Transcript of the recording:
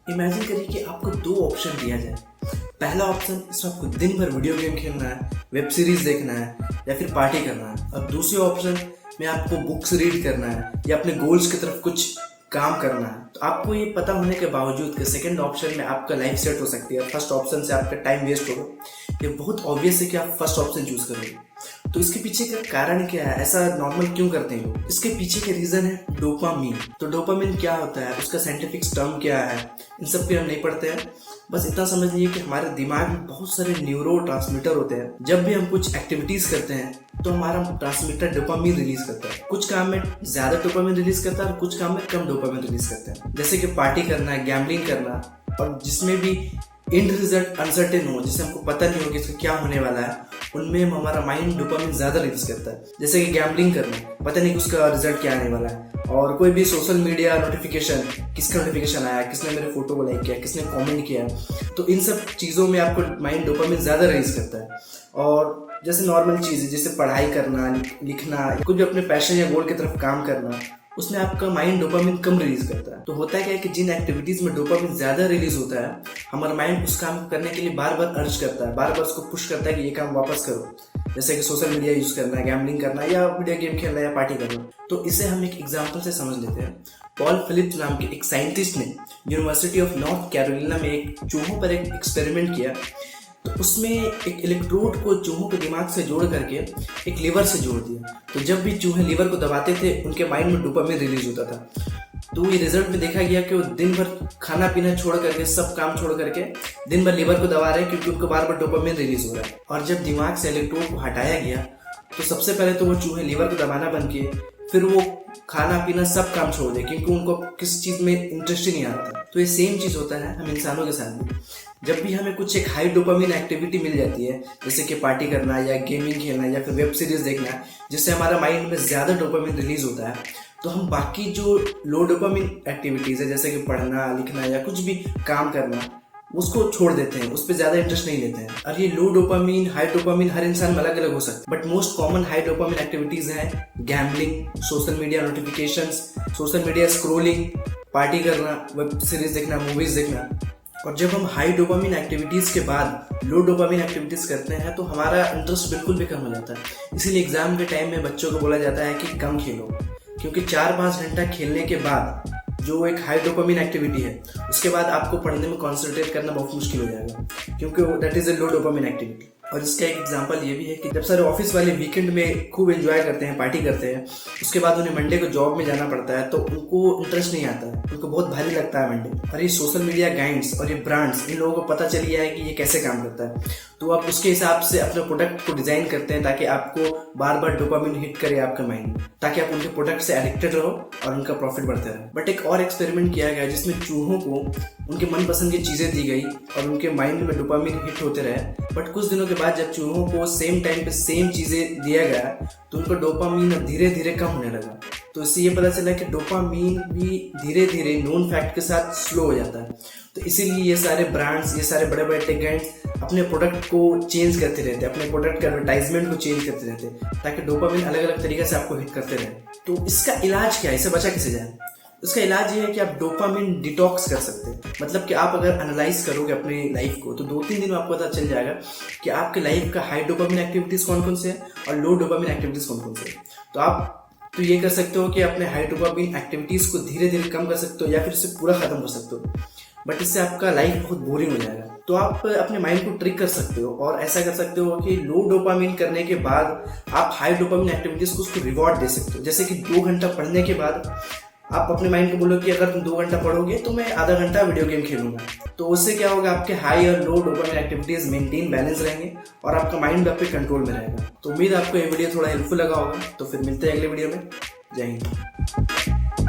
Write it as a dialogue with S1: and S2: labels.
S1: Imagine करिए कि आपको दो ऑप्शन दिया जाए। पहला ऑप्शन, इसमें आपको दिन भर वीडियो गेम खेलना है, वेब सीरीज देखना है या फिर पार्टी करना है। और दूसरे ऑप्शन में आपको बुक्स रीड करना है या अपने गोल्स की तरफ कुछ काम करना है। तो आपको ये पता होने के बावजूद कि सेकंड ऑप्शन में आपका लाइफ सेट हो सकती है, फर्स्ट ऑप्शन से आपका टाइम वेस्ट होगा, ये बहुत ऑब्वियस है कि आप फर्स्ट ऑप्शन चूज करोगे। तो इसके पीछे का कारण क्या है, ऐसा नॉर्मल क्यों करते हैं लोग? इसके पीछे का रीजन है डोपामीन। तो डोपामीन क्या होता है, उसका साइंटिफिक टर्म क्या है, इन सब पे हम नहीं पढ़ते हैं। बस इतना समझ लीजिए कि हमारे दिमाग में बहुत सारे न्यूरो ट्रांसमीटर होते हैं। जब भी हम कुछ एक्टिविटीज करते हैं तो हमारा ट्रांसमीटर डोपामीन रिलीज करता है। कुछ काम में ज्यादा डोपामीन रिलीज करता है और कुछ काम में कम डोपामीन रिलीज करता है। जैसे कि पार्टी करना, गैम्बलिंग करना, और जिसमें भी एंड रिजल्ट अनसर्टेन हो, जिससे हमको पता नहीं हो कि इसका क्या होने वाला है, उनमें हमारा माइंड डोपामिन ज्यादा रिलीज करता है। जैसे कि गैम्बलिंग करना, पता नहीं कि उसका रिजल्ट क्या आने वाला है। और कोई भी सोशल मीडिया नोटिफिकेशन, किसका नोटिफिकेशन आया, किसने मेरे फोटो को लाइक किया, किसने कमेंट किया, तो इन सब चीजों में आपको माइंड डोपामिन ज्यादा रिलीज करता है। और जैसे नॉर्मल चीजें, जैसे पढ़ाई करना, लिखना, कुछ भी अपने पैशन या गोल की तरफ काम करना, उसमें आपका माइंड डोपामिन कम रिलीज करता है। तो होता है क्या है कि जिन एक्टिविटीज में डोपामिन ज्यादा रिलीज होता है, हमारा माइंड उस काम करने के लिए बार बार अर्ज करता है, बार बार उसको पुश करता है कि ये काम वापस करो। जैसे कि सोशल मीडिया यूज करना, गैम्बलिंग करना या वीडियो गेम खेलना या पार्टी करना। तो इसे हम एक एग्जाम्पल से समझ लेते हैं। पॉल फिलिप्स नाम के एक साइंटिस्ट ने यूनिवर्सिटी ऑफ नॉर्थ कैरोलिना में एक चूहों पर एक एक्सपेरिमेंट किया। तो उसमें एक इलेक्ट्रोड को चूहों के दिमाग से जोड़ करके एक लीवर से जोड़ दिया। तो जब भी चूहे लीवर को दबाते थे, उनके माइंड में डोपामिन रिलीज होता था। तो ये रिजल्ट में देखा गया कि वो दिन भर खाना पीना छोड़ करके, सब काम छोड़ करके दिन भर लीवर को दबा रहे हैं, क्योंकि उनको बार बार डोपामिन रिलीज हो रहा है। और जब दिमाग से इलेक्ट्रोड को हटाया गया, तो सबसे पहले तो वो चूहे लीवर को दबाना बंद किए, फिर वो खाना पीना सब काम छोड़ दे, क्योंकि उनको किसी चीज में इंटरेस्ट ही नहीं आता। तो ये सेम चीज होता है हम इंसानों के साथ भी। जब भी हमें कुछ एक हाई डोपामिन एक्टिविटी मिल जाती है, जैसे कि पार्टी करना या गेमिंग खेलना या फिर वेब सीरीज देखना, जिससे हमारा माइंड में ज्यादा डोपामिन रिलीज होता है, तो हम बाकी जो लो डोपामिन एक्टिविटीज है, जैसे कि पढ़ना, लिखना या कुछ भी काम करना, उसको छोड़ देते हैं, उस पर ज्यादा इंटरेस्ट नहीं लेते हैं। और ये लो डोपामिन, हाई डोपामिन हर इंसान में अलग अलग हो सकता है, but most common high dopamine activities हैं gambling, social media notifications, social media scrolling, party करना, वेब सीरीज देखना, मूवीज देखना। और जब हम हाई डोपामिन एक्टिविटीज के बाद लो डोपामिन एक्टिविटीज करते हैं, तो हमारा इंटरेस्ट बिल्कुल भी कम हो जाता है। इसीलिए एग्जाम के टाइम में बच्चों को बोला जाता है कि कम खेलो, क्योंकि 4-5 घंटा खेलने के बाद जो एक हाई डोपामिन एक्टिविटी है, उसके बाद आपको पढ़ने में कॉन्सेंट्रेट करना बहुत मुश्किल हो जाएगा, क्योंकि that is a low dopamine activity. और इसका एक एग्जांपल ये भी है कि जब सारे ऑफिस वाले वीकेंड में खूब एंजॉय करते हैं, पार्टी करते हैं, उसके बाद उन्हें मंडे को जॉब में जाना पड़ता है, तो उनको इंटरेस्ट नहीं आता है, उनको बहुत भारी लगता है मंडे। और ये सोशल मीडिया गाइड्स और ये ब्रांड्स, इन लोगों को पता चल गया है कि ये कैसे काम करता है, तो आप उसके हिसाब से अपने प्रोडक्ट को डिजाइन करते हैं ताकि आपको बार बार डोपामिन हिट करे आपका माइंड, ताकि आप उनके प्रोडक्ट से एडिक्टेड रहो और उनका प्रॉफिट बढ़ते रहे। बट एक और एक्सपेरिमेंट किया गया जिसमें चूहों को उनके मनपसंद की चीजें दी गई और उनके माइंड में डोपामिन हिट होते रहे। बट कुछ दिनों के बाद जब चूहों को सेम टाइम पे सेम चीजें दिया गया, तो उनका डोपामिन धीरे धीरे कम होने लगा। तो इससे ये पता चला कि डोपामिन भी धीरे धीरे नोन फैक्ट के साथ स्लो हो जाता है। तो इसीलिए ये सारे ब्रांड्स, ये सारे बड़े बड़े टेक गाइड्स अपने प्रोडक्ट को चेंज करते रहते हैं, अपने प्रोडक्ट के एडवर्टाइजमेंट को चेंज करते रहते हैं, ताकि डोपामिन अलग अलग तरीके से आपको हिट करते रहे। तो इसका इलाज क्या है, इसे बचा कैसे जाए? इसका इलाज ये है कि आप डोपामिन डिटॉक्स कर सकते हैं। मतलब कि आप अगर एनालाइज करोगे अपनी लाइफ को, तो 2-3 दिन में आपको पता चल जाएगा कि आपके लाइफ का हाई डोपामिन एक्टिविटीज कौन कौन से है और लो डोपामिन एक्टिविटीज कौन कौन से है। तो आप तो ये कर सकते हो कि अपने हाई डोपामिन एक्टिविटीज को धीरे धीरे कम कर सकते हो या फिर इसे पूरा खत्म कर सकते हो, बट इससे आपका लाइफ बहुत बोरिंग हो जाएगा। तो आप अपने माइंड को ट्रिक कर सकते हो और ऐसा कर सकते हो कि लो डोपामिन करने के बाद आप हाई डोपामिन एक्टिविटीज को उसको रिवॉर्ड दे सकते हो। जैसे कि 2 घंटा पढ़ने के बाद आप अपने माइंड को बोलो कि अगर तुम 2 घंटा पढ़ोगे तो मैं आधा घंटा वीडियो गेम खेलूंगा। तो उससे क्या होगा, आपके हाई और लो डोपामिन एक्टिविटीज मेंटेन बैलेंस रहेंगे और आपका माइंड आपके कंट्रोल में रहेगा। तो उम्मीद आपको ये वीडियो थोड़ा हेल्पफुल लगा होगा। तो फिर मिलते हैं अगले वीडियो में। जय हिंद।